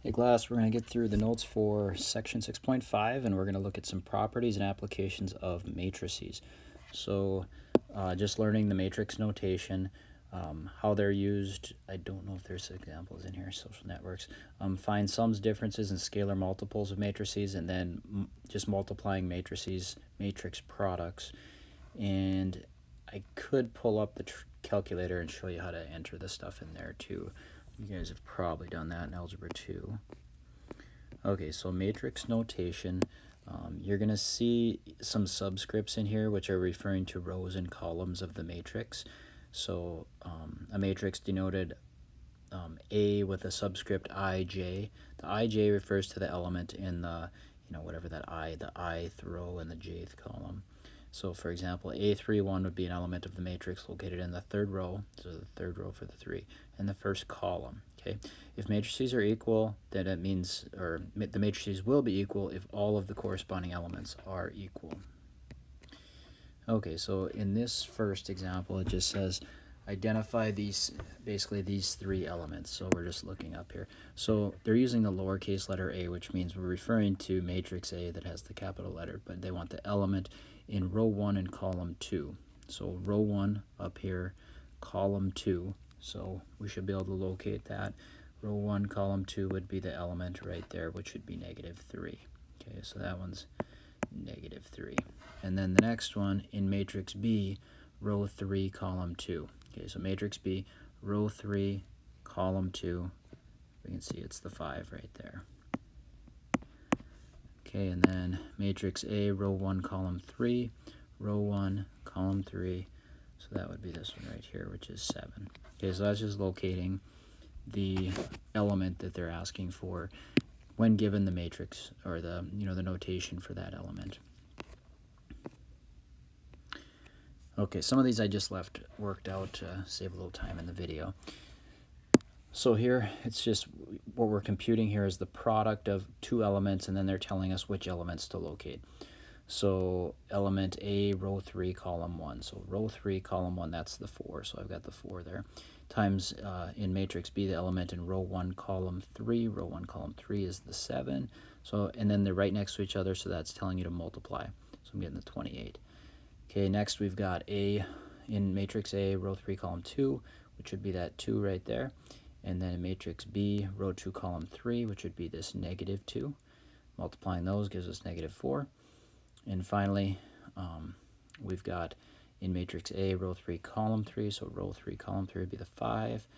Hey class, we're going to get through the notes for section 6.5 and we're going to look at some properties and applications of matrices. So just learning the matrix notation, how they're used. I don't know if there's examples in here, social networks. Find sums, differences, and scalar multiples of matrices, and then just multiplying matrices, matrix products. And I could pull up the calculator and show you how to enter the stuff in there too. You guys have probably done that in Algebra 2. Okay, so matrix notation, you're going to see some subscripts in here which are referring to rows and columns of the matrix. So a matrix denoted A with a subscript ij. The ij refers to the element in the, whatever that the ith row and the jth column. So for example, A31 would be an element of the matrix located in the third row, so the third row for the 3, and the first column. Okay, if matrices are equal, then it means, or the matrices will be equal if all of the corresponding elements are equal. Okay, so in this first example, it just says identify basically these 3 elements. So we're just looking up here. So they're using the lowercase letter a, which means we're referring to matrix A that has the capital letter, but they want the element in row 1 and column 2. So row 1 up here, column 2. So we should be able to locate that. Row 1, column 2 would be the element right there, which would be -3. Okay, so that one's -3. And then the next one in matrix B, row 3, column 2. Okay, so matrix B, row 3, column 2. We can see it's the 5 right there. Okay, and then matrix A, row 1, column 3, row 1, column 3. So that would be this one right here, which is 7. Okay, so that's just locating the element that they're asking for when given the matrix, or the the notation for that element. Okay, some of these I just left worked out to save a little time in the video. So here, it's just what we're computing here is the product of 2 elements, and then they're telling us which elements to locate. So element A, row 3, column 1. So row 3, column 1, that's the 4. So I've got the 4 there. Times in matrix B, the element in row 1, column 3. Row 1, column 3 is the 7. So, and then they're right next to each other, so that's telling you to multiply. So I'm getting the 28. Okay, next we've got A in matrix A, row 3, column 2, which would be that 2 right there. And then in matrix B, row 2, column 3, which would be this -2. Multiplying those gives us -4. And finally, we've got in matrix A, row 3, column 3, so row 3, column 3 would be the 5,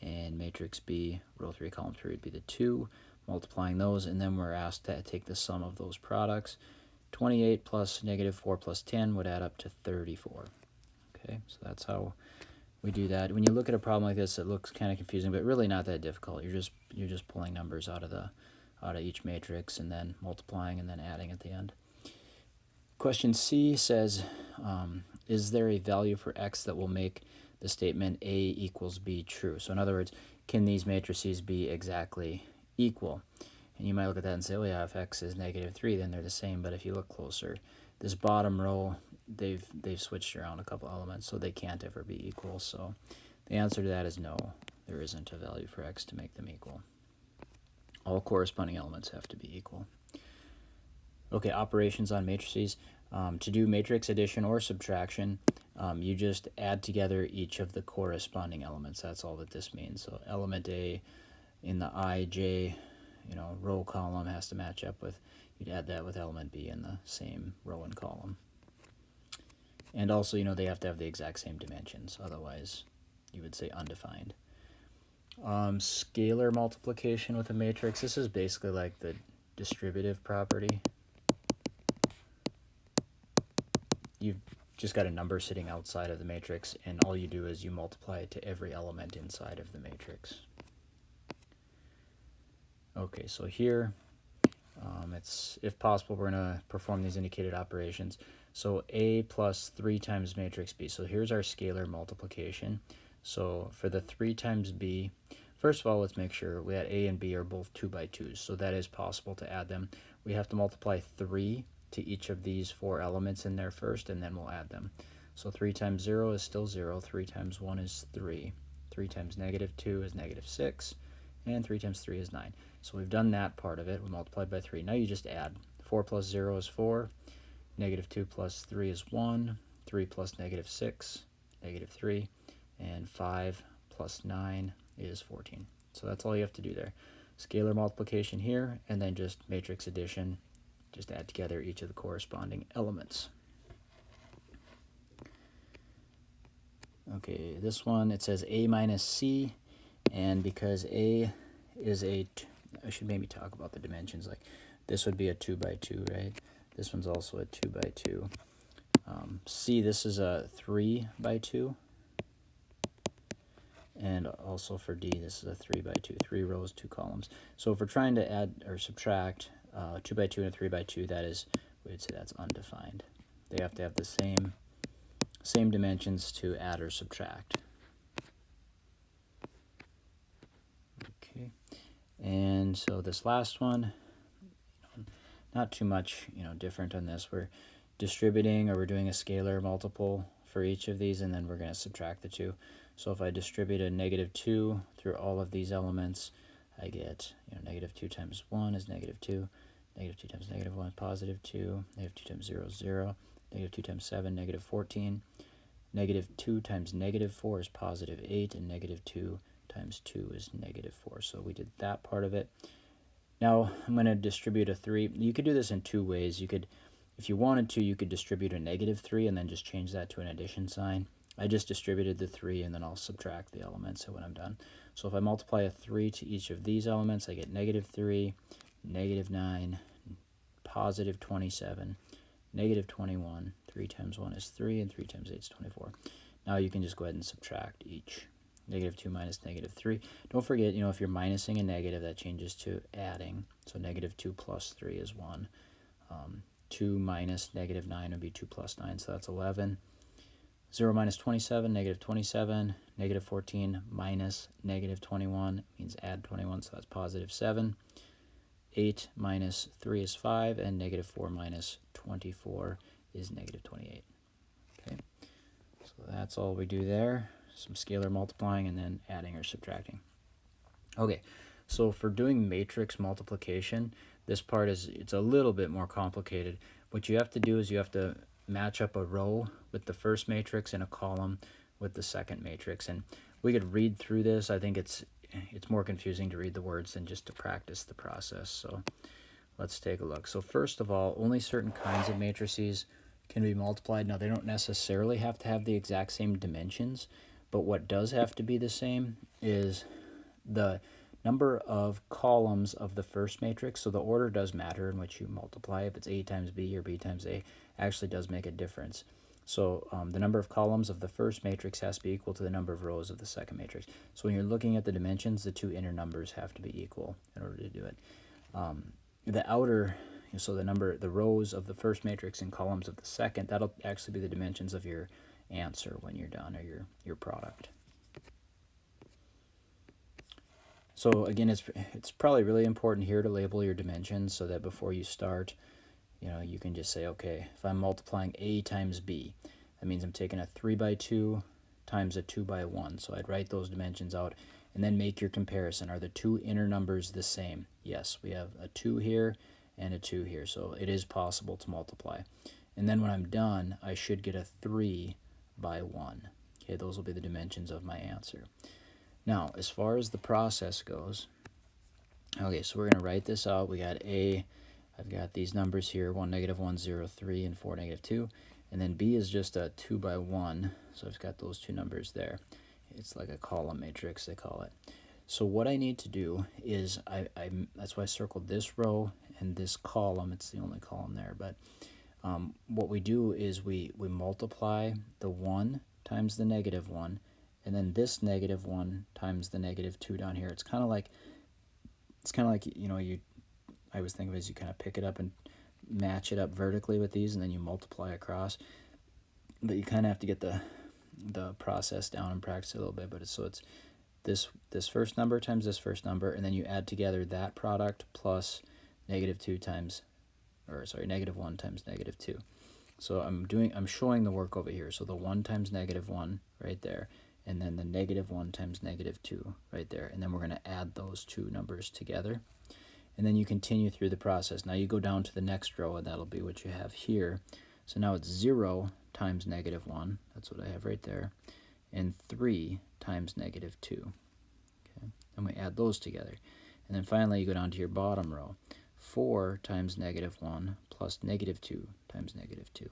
and matrix B, row 3, column 3 would be the 2, multiplying those, and then we're asked to take the sum of those products. 28 plus -4 plus 10 would add up to 34. Okay, so that's how we do that. When you look at a problem like this, it looks kind of confusing, but really not that difficult. You're just pulling numbers out of each matrix and then multiplying and then adding at the end. Question C says, is there a value for x that will make the statement A equals B true? So in other words, can these matrices be exactly equal? And you might look at that and say, oh yeah, if x is -3, then they're the same. But if you look closer, this bottom row, they've switched around a couple elements, so they can't ever be equal. So the answer to that is no, there isn't a value for x to make them equal. All corresponding elements have to be equal. Okay, operations on matrices. To do matrix addition or subtraction, you just add together each of the corresponding elements. That's all that this means. So element A in the ij, row column has to match up with, you'd add that with element B in the same row and column. And also, they have to have the exact same dimensions, otherwise you would say undefined. Scalar multiplication with a matrix. This is basically like the distributive property. You've just got a number sitting outside of the matrix, and all you do is you multiply it to every element inside of the matrix. Okay, so here, it's, if possible, we're going to perform these indicated operations. So A plus 3 times matrix B. So here's our scalar multiplication. So for the 3 times B, first of all, let's make sure that A and B are both 2 by 2s. So that is possible to add them. We have to multiply 3 to each of these 4 elements in there first, and then we'll add them. So 3 times 0 is still 0. 3 times 1 is 3. 3 times -2 is -6. and 3 times 3 is 9. So we've done that part of it. We multiplied by 3. Now you just add. 4 plus 0 is 4. Negative 2 plus 3 is 1. 3 plus negative 6, negative 3. And 5 plus 9 is 14. So that's all you have to do there. Scalar multiplication here, and then just matrix addition. Just add together each of the corresponding elements. Okay, this one, it says A minus C, and because A is I should maybe talk about the dimensions. Like this would be a 2 by 2, right? This one's also a 2 by 2. C, this is a 3 by 2. And also for D, this is a 3 by 2, 3 rows, 2 columns. So if we're trying to add or subtract 2 by 2 and a 3 by 2, that is, we would say that's undefined. They have to have the same dimensions to add or subtract. Okay, and so this last one, not too much, different on this. We're distributing, or we're doing a scalar multiple for each of these, and then we're going to subtract the 2. So if I distribute a negative 2 through all of these elements, I get, negative 2 times 1 is negative 2, negative 2 times negative 1 is positive 2, negative 2 times 0 is 0, negative 2 times 7, negative 14, negative 2 times negative 4 is positive 8, and negative 2 times 2 is negative 4. So we did that part of it. Now I'm going to distribute a 3. You could do this in 2 ways. You could, if you wanted to, you could distribute a negative 3 and then just change that to an addition sign. I just distributed the 3, and then I'll subtract the elements when I'm done. So if I multiply a 3 to each of these elements, I get negative 3, negative 9, positive 27, negative 21. 3 times 1 is 3, and 3 times 8 is 24. Now you can just go ahead and subtract each. Negative 2 minus negative 3. Don't forget, if you're minusing a negative, that changes to adding. So negative 2 plus 3 is 1. 2 minus negative 9 would be 2 plus 9, so that's 11. 0 minus 27, negative 27. Negative 14 minus negative 21 means add 21, so that's positive 7. 8 minus 3 is 5, and negative 4 minus 24 is negative 28. Okay, so that's all we do there. Some scalar multiplying and then adding or subtracting. Okay, so for doing matrix multiplication, this part it's a little bit more complicated. What you have to do is you have to match up a row with the first matrix and a column with the second matrix. And we could read through this. I think it's more confusing to read the words than just to practice the process. So let's take a look. So first of all, only certain kinds of matrices can be multiplied. Now, they don't necessarily have to have the exact same dimensions, but what does have to be the same is the number of columns of the first matrix. So the order does matter in which you multiply. If it's A times B or B times A, actually does make a difference. So the number of columns of the first matrix has to be equal to the number of rows of the second matrix. So when you're looking at the dimensions, the two inner numbers have to be equal in order to do it. The outer, so the rows of the first matrix and columns of the second, that'll actually be the dimensions of your answer when you're done, or your product. So again, it's probably really important here to label your dimensions so that before you start, you can just say, okay, if I'm multiplying A times B, that means I'm taking a 3 by 2 times a 2 by 1. So I'd write those dimensions out and then make your comparison. Are the two inner numbers the same? Yes, we have a 2 here and a 2 here, so it is possible to multiply. And then when I'm done, I should get a 3 by 1. Okay, those will be the dimensions of my answer. Now, as far as the process goes, okay, so we're going to write this out. We got A, I've got these numbers here, 1, negative 1, 0, 3, and 4, negative 2. And then B is just a 2 by 1, so I've got those two numbers there. It's like a column matrix, they call it. So what I need to do is, that's why I circled this row and this column. It's the only column there, but what we do is we multiply the 1 times the negative 1, and then this negative 1 times the negative 2 down here. It's kind of like, I was thinking of it as you kind of pick it up and match it up vertically with these, and then you multiply across. But you kind of have to get the process down and practice it a little bit. But it's this first number times this first number, and then you add together that product plus negative 1 times negative 2. So I'm showing the work over here. So the 1 times negative 1 right there, and then the -1 times -2 right there. And then we're going to add those two numbers together. And then you continue through the process. Now you go down to the next row, and that'll be what you have here. So now it's 0 times -1. That's what I have right there. And 3 times -2. Okay, and we add those together. And then finally you go down to your bottom row. 4 times -1 plus -2 times -2.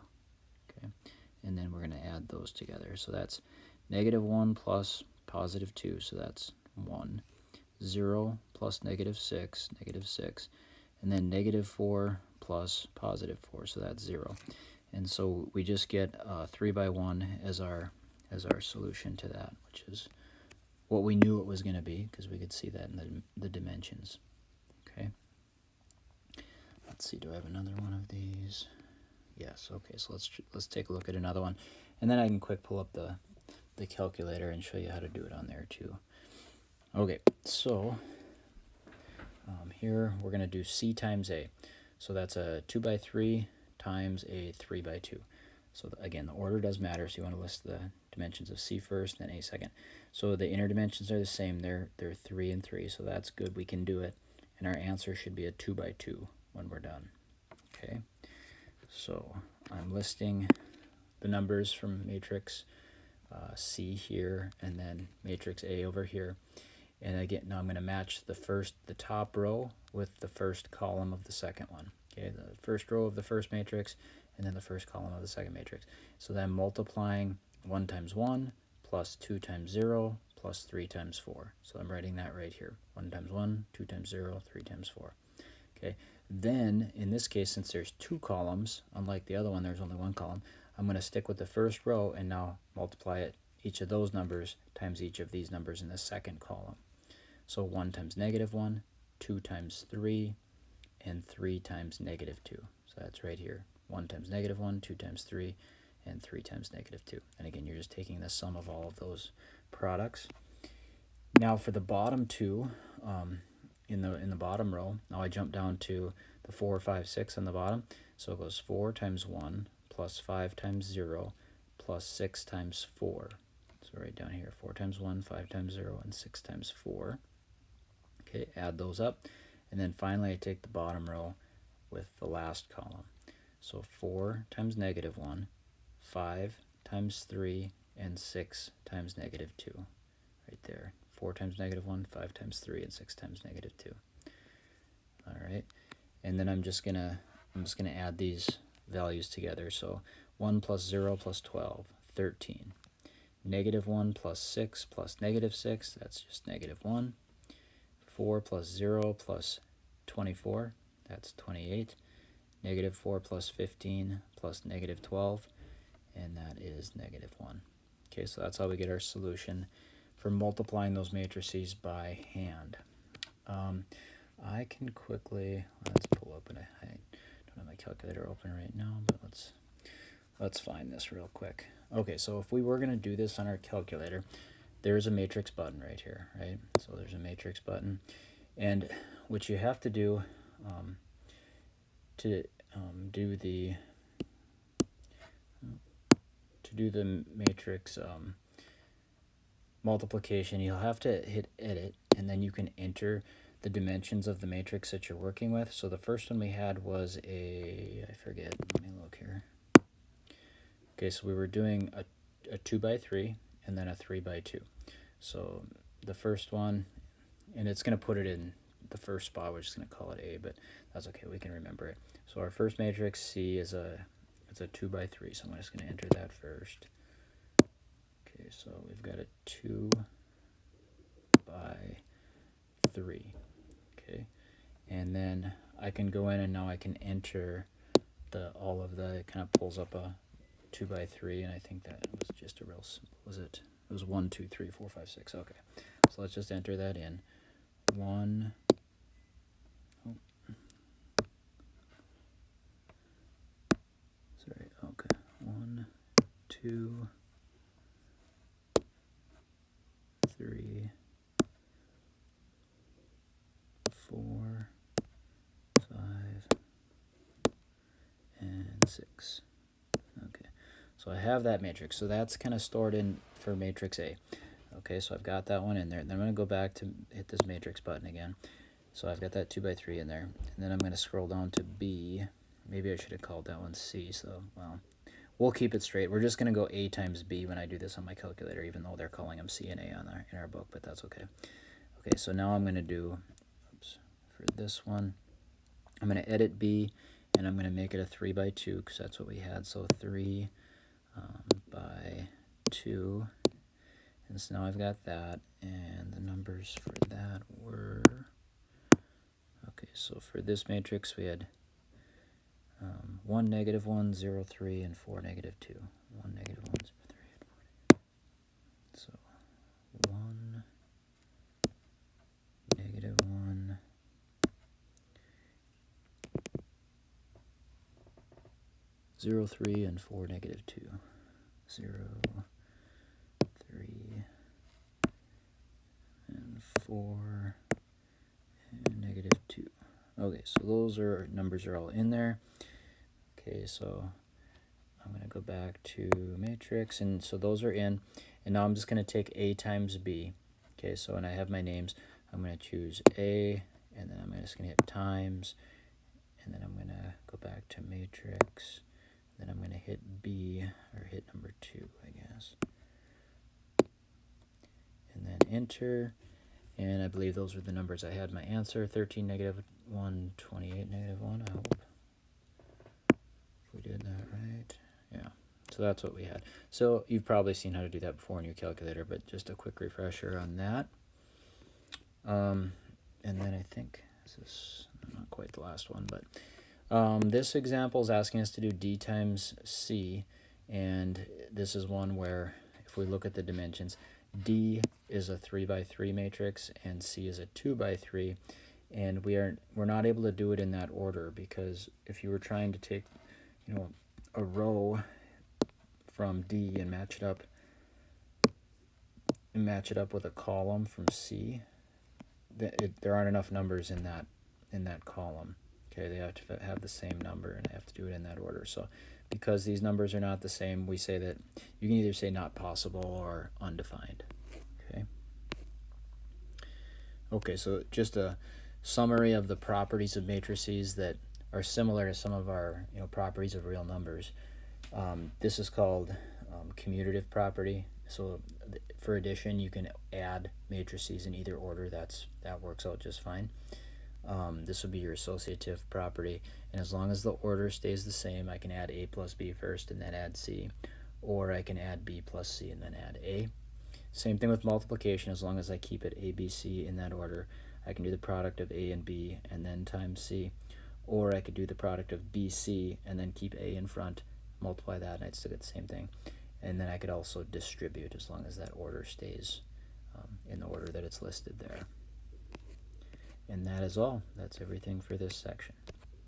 Okay, and then we're going to add those together. So that's -1 plus +2, so that's 1. 0 plus -6, -6, and then -4 plus +4, so that's 0. And so we just get 3 by 1 as our solution to that, which is what we knew it was going to be because we could see that in the dimensions. Okay. Let's see, do I have another one of these? Yes. Okay, so let's take a look at another one, and then I can quick pull up the calculator and show you how to do it on there too. Okay, so here we're going to do C times A. So that's a 2 by 3 times a 3 by 2. So again, the order does matter, so you want to list the dimensions of C first, then A second. So the inner dimensions are the same. They're 3 and 3, so that's good. We can do it. And our answer should be a 2 by 2 when we're done. Okay, so I'm listing the numbers from matrix C here, and then matrix A over here. And again, now I'm going to match the top row with the first column of the second one. Okay, the first row of the first matrix, and then the first column of the second matrix. So then multiplying 1 times 1 plus 2 times 0 plus 3 times 4. So I'm writing that right here. 1 times 1, 2 times 0, 3 times 4. Okay. Then, in this case, since there's 2 columns, unlike the other one, there's only 1 column, I'm going to stick with the first row and now multiply it, each of those numbers times each of these numbers in the second column. So 1 times -1, 2 times 3, and 3 times -2. So that's right here. 1 times -1, 2 times 3, and 3 times -2. And again, you're just taking the sum of all of those products. Now for the bottom two, in the bottom row, now I jump down to the 4, 5, 6 on the bottom. So it goes 4 times 1 plus 5 times 0 plus 6 times 4. So right down here, 4 times 1, 5 times 0, and 6 times 4. Okay, add those up. And then finally I take the bottom row with the last column. So 4 times -1, 5 times 3, and 6 times -2. Right there. 4 times -1, 5 times 3, and 6 times -2. All right. And then I'm just gonna add these values together. So 1 plus 0 plus 12, 13. -1 plus 6 plus -6, that's just -1. 4 plus 0 plus 24, that's 28. -4 plus 15 plus -12, and that is -1. Okay, so that's how we get our solution for multiplying those matrices by hand. I can quickly, let's pull open it. I don't have my calculator open right now, but let's find this real quick. Okay, so if we were going to do this on our calculator, there's a matrix button right here, right? So there's a matrix button, and what you have to do to do the matrix multiplication, you'll have to hit edit, and then you can enter the dimensions of the matrix that you're working with. So the first one we had was I forget, let me look here. Okay, so we were doing a 2 by 3 and then a 3 by 2. So the first one, and it's going to put it in the first spot, we're just going to call it A, but that's okay, we can remember it. So our first matrix C is it's a 2 by 3, so I'm just going to enter that first. Okay, so we've got a 2 by 3. Okay, and then I can go in and now I can enter all of the, it kind of pulls up a 2 by 3, and I think that was just a real simple, it was 1, 2, 3, 4, 5, 6. Okay, so let's just enter that in. 1, sorry, okay, 1, 2, 3, 4, 5, and 6. Okay, so I have that matrix. So that's kind of stored in for matrix A. Okay, so I've got that one in there. Then I'm going to go back to hit this matrix button again. So I've got that 2 by 3 in there. And then I'm going to scroll down to B. Maybe I should have called that one C. So, well, we'll keep it straight. We're just going to go A times B when I do this on my calculator, even though they're calling them C and A on in our book, but that's okay. Okay, so now I'm going to do, for this one, I'm going to edit B, and I'm going to make it a 3 by 2, because that's what we had. So 3 by 2. And so now I've got that, and the numbers for that were, okay, so for this matrix we had 1, -1, 0, 3, and 4, -2. 1, -1, 0, 3, and 4. So 1, -1, 0, 3, and 4, -2. 0, 3, and 4, and -2. Okay, so those numbers are all in there. Okay, so I'm going to go back to matrix, and so those are in. And now I'm just going to take A times B. Okay, so when I have my names, I'm going to choose A, and then I'm just going to hit times, and then I'm going to go back to matrix. Then I'm going to hit B, or hit number 2, I guess. And then enter. And I believe those were the numbers I had. My answer, 13, -1, 28, -1, I hope. We did that right. Yeah, so that's what we had. So you've probably seen how to do that before in your calculator, but just a quick refresher on that. And then I think this is not quite the last one, but this example is asking us to do D times C, and this is one where if we look at the dimensions, D is a 3 by 3 matrix and C is a 2 by 3, and we're not able to do it in that order, because if you were trying to take a row from D and match it up with a column from C, there aren't enough numbers in that column. Okay, they have to have the same number, and they have to do it in that order. So because these numbers are not the same, we say that you can either say not possible or undefined. Okay, so just a summary of the properties of matrices that are similar to some of our properties of real numbers. This is called commutative property. So for addition, you can add matrices in either order. That works out just fine. This would be your associative property, and as long as the order stays the same, I can add A plus B first and then add C, or I can add B plus C and then add A. Same thing with multiplication. As long as I keep it A, B, C in that order, I can do the product of A and B and then times C, or I could do the product of B, C, and then keep A in front, multiply that, and I'd still get the same thing. And then I could also distribute as long as that order stays in the order that it's listed there. And that is all. That's everything for this section.